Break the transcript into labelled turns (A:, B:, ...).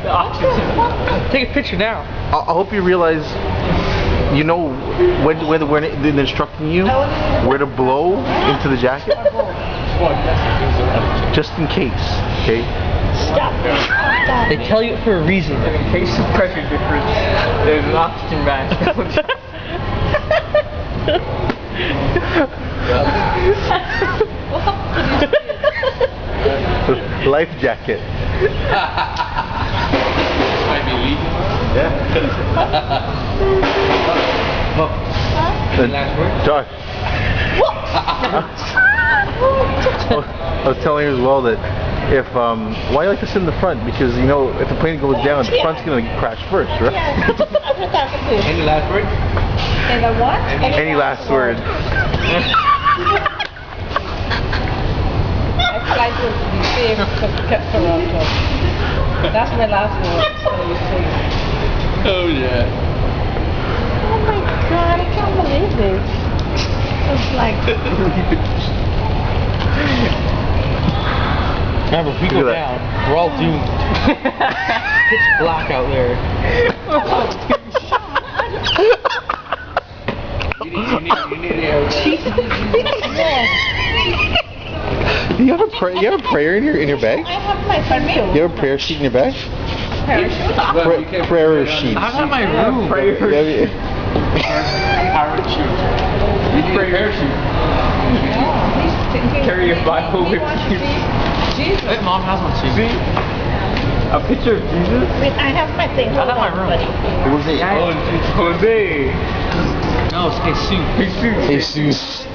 A: The oxygen. Take a picture now.
B: I hope you realize, you know, when they're instructing you where to blow into the jacket, just in case. Okay.
C: Stop.
A: They tell you it for a reason. In case of pressure difference, there's an oxygen mask.
B: Life jacket.
D: Might be leaking.
B: Yeah.
D: Last word?
B: Josh. I was telling you as well that if why you like to sit in the front, because you know if the plane goes down, the front's gonna crash first, right?
D: Any last word?
C: And a what?
B: Any last word?
C: My flight will be safe to Toronto. That's my last word. So you see.
D: Oh yeah.
C: Oh my God! I can't believe this. It's like.
A: Remember, if we go down, we're all doomed. Pitch black out there.
D: You need
B: You have a prayer in your bag?
C: I have my perfume.
B: You have a prayer sheet in your bag?
C: Parachute.
B: Prayer sheet.
A: I have my room.
B: Parachute.
D: parachute.
A: Carry your Bible with you.
C: Jesus.
A: Wait, Mom has one too.
D: See? A picture of Jesus?
C: Wait, I have my thing.
A: I
C: Hold
A: have my
C: on,
A: room.
C: buddy.
B: Jose.
D: Oh, Jose.
A: No, it's Jesus.
D: Jesus.
B: Jesus.